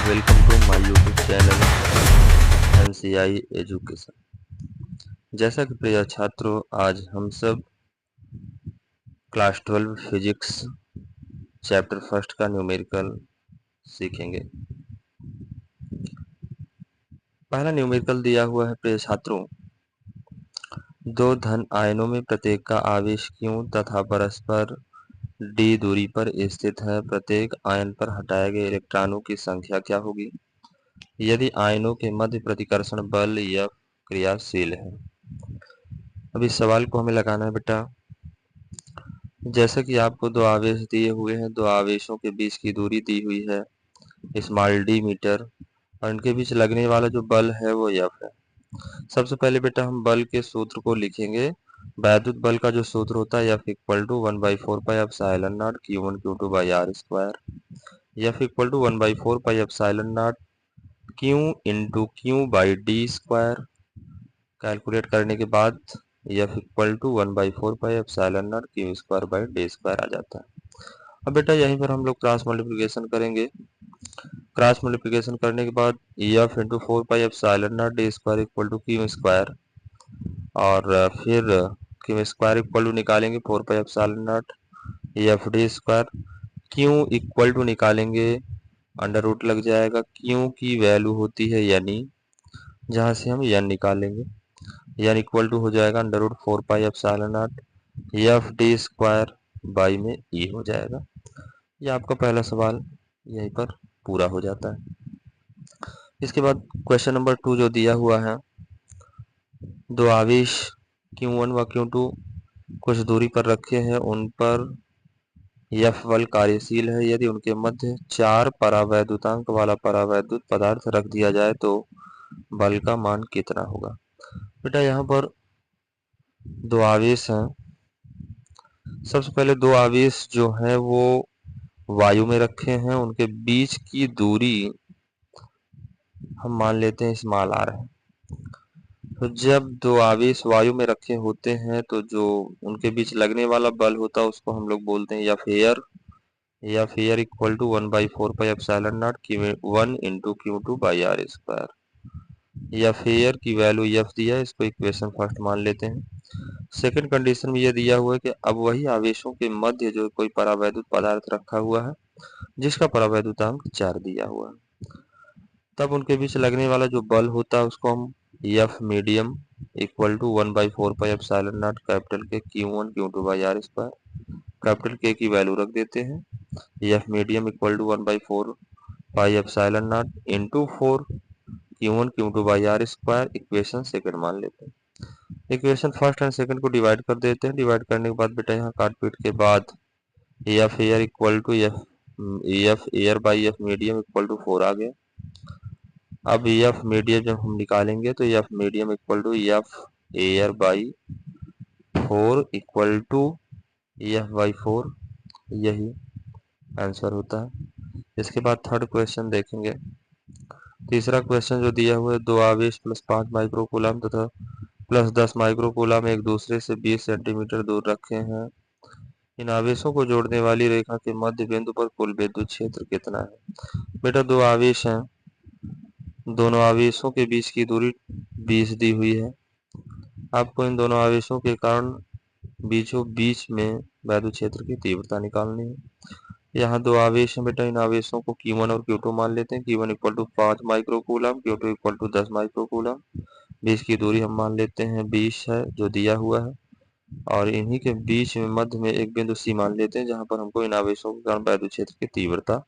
Welcome to my YouTube channel NCI education. जैसा कि प्रिय छात्रों, आज हम सब क्लास 12 फिजिक्स चैप्टर फर्स्ट का न्यूमेरिकल सीखेंगे। पहला न्यूमेरिकल दिया हुआ है प्रिय छात्रों, दो धन आयनों में प्रत्येक का आवेश Q तथा परस्पर d दूरी पर स्थित है। प्रत्येक आयन पर हटाए गए इलेक्ट्रॉनों की संख्या क्या होगी यदि आयनों के मध्य प्रतिकर्षण बल F क्रियाशील है। अब इस सवाल को हमें लगाना है बेटा। जैसा कि आपको दो आवेश दिए हुए हैं, दो आवेशों के बीच की दूरी दी हुई है स्मॉल d मीटर और इनके बीच लगने वाला जो बल है वो F है। सबसे पहले बेटा हम बल के सूत्र को लिखेंगे। वैद्युत बल का जो सूत्र होता है F equal to 1/4πε0 Q1 Q2 by R square. F equal to 1/4πε0 Q into Q by D square. Calculate करने के बाद F equal to 1/4πε0 Q square by D square आ जाता है। अब बेटा यहीं पर हम लोग क्रॉस मल्टीप्लिकेशन करेंगे। क्रॉस मल्टीप्लिकेशन करने के बाद F into 4πε0 D square equal to Q square और फिर क्यू स्क्वायर इक्वल टू निकालेंगे 4πε0 F D square. Q equal to निकालेंगे, अंडर रूट लग जाएगा। क्यू की वैल्यू होती है यानी, जहाँ से हम n निकालेंगे। n इक्वल टू हो जाएगा under root 4πε0 F D square by में e हो जाएगा। ये आपका पहला सवाल यहीं पर पूरा हो जाता है। इसके बाद क्वेश्चन नंबर 2 जो दिया हुआ है, दो आवेश Q1 व Q2 कुछ दूरी पर रखे हैं, उन पर F बल कार्यशील है। यदि उनके मध्य 4 परावैद्युतांक वाला परावैद्युत पदार्थ रख दिया जाए तो बल का मान कितना होगा। बेटा यहाँ पर दो आवेश हैं। सबसे पहले दो आवेश जो हैं वो वायु में रखे हैं, उनके बीच की दूरी हम मान लेते हैं स्मॉल r है। तो जब दो आवेश वायु में रखे होते हैं तो जो उनके बीच लगने वाला बल होता है उसको हम लोग बोलते हैं F air. F air equal to 1/4πε0 Q1 into Q2 by R square. F air की वैल्यू F दिया है, इसको इक्वेशन फर्स्ट मान लेते हैं। सेकंड कंडीशन में यह दिया हुआ है कि अब वही आवेशों के मध्य जो कोई परावैद्युत पदार्थ रखा हुआ है जिसका परावैद्युतांक 4 दिया हुआ है, तब उनके बीच लगने वाला जो बल होता है उसको हम F medium equal to 1/4πε0 capital K Q1 Q2 by R square. Capital के की वैल्यू रख देते हैं। F medium equal to 1/4πε0 into 4 Q1 Q2 by R square. Equation second मान लेते हैं। इक्वेशन फर्स्ट एंड सेकंड को डिवाइड कर देते हैं। डिवाइड करने के बाद बेटा यहाँ काट पीट के बाद F air equal to F air by F medium equal to 4 आ गया। अब F मीडियम जब हम निकालेंगे तो F medium equal to F air by 4 equal to F by 4, यही आंसर होता है। इसके बाद थर्ड क्वेश्चन देखेंगे। तीसरा क्वेश्चन जो दिया हुआ है, दो आवेश प्लस 5 माइक्रोकूलम तथा प्लस 10 माइक्रोकूलम एक दूसरे से 20 सेंटीमीटर दूर रखे हैं। इन आवेशों को जोड़ने वाली रेखा के मध्य बिंदु पर कुल विद्युत क्षेत्र कितना है। बेटा दो आवेश हैं, दोनों आवेशों के बीच की दूरी 20 दी हुई है। आपको इन दोनों आवेशों के कारण बीचों बीच में वैद्युत क्षेत्र की तीव्रता निकालनी है। यहाँ दो आवेश हैं बेटा, इन आवेशों को Q1 और Q2 मान लेते हैं। Q1 equal to 5 microcoulomb, Q2 equal to 10 microcoulomb. बीच की दूरी हम मान लेते हैं 20 है जो दिया हुआ है, और इन्हीं के बीच में मध्य में एक बिंदु C मान लेते हैं जहां पर हमको इन आवेशों के कारण वैद्युत क्षेत्र की तीव्रता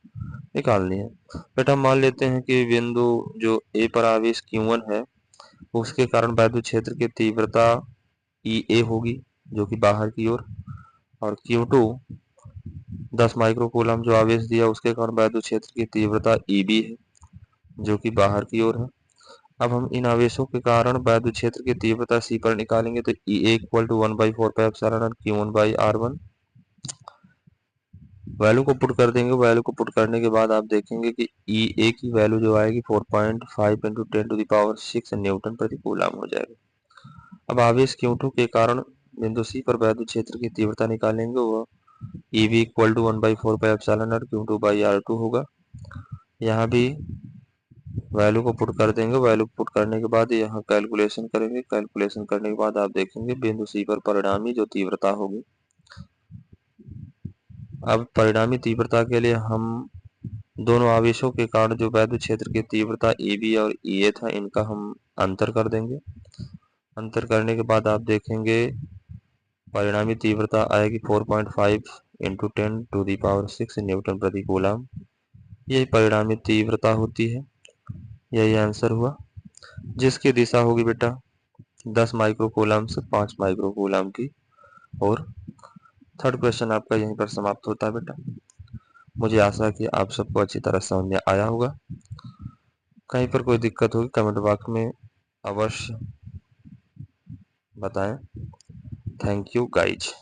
निकालनी है। बेटा हम मान लेते हैं कि बिंदु जो A पर आवेश Q1 है उसके कारण वैद्युत क्षेत्र की तीव्रता EA होगी जो कि बाहर की ओर, और Q2 10 माइक्रोकूलम जो आवेश दिया उसके कारण वैद्युत क्षेत्र की तीव्रता EB है जो कि बाहर की ओर है। अब हम इन आवेशों के कारण वैद्युत क्षेत्र की तीव्रता C पर निकालेंगे तो EA equal to 1/4πε0 Q1 by R1। Value को पुट कर देंगे। वैल्यू को पुट करने के बाद आप देखेंगे कि EA की वैल्यू जो आएगी 4.5 इंटू 10⁶ न्यूटन प्रति कूलम हो जाएगा। अब आवेश Q2 के कारण बिंदु C पर वैद्युत क्षेत्र की तीव्रता निकालेंगे, वह EB equal to 1/4πε0 Q2 by R2 होगा। यहाँ भी वैल्यू को पुट कर देंगे। वैल्यू पुट करने के बाद यहाँ कैलकुलेशन करेंगे। कैलकुलेशन करने के बाद आप देखेंगे बिंदु सी पर परिणामी जो तीव्रता होगी। अब परिणामी तीव्रता के लिए हम दोनों आवेशों के कारण जो वैद्युत क्षेत्र की तीव्रता AB और EA था, इनका हम अंतर कर देंगे। अंतर करने के बाद आप देखेंगे परिणामी तीव्रता आएगी 4.5 इंटू 10⁶ न्यूटन प्रति कूलम। यही परिणामी तीव्रता होती है। यही आंसर हुआ, जिसकी दिशा होगी बेटा 10 माइक्रो कूलम से 5 माइक्रो कूलम की। और थर्ड क्वेश्चन आपका यहीं पर समाप्त होता है बेटा। मुझे आशा है कि आप सबको अच्छी तरह समझ में आया होगा। कहीं पर कोई दिक्कत होगी कमेंट बॉक्स में अवश्य बताएं। Thank you guys.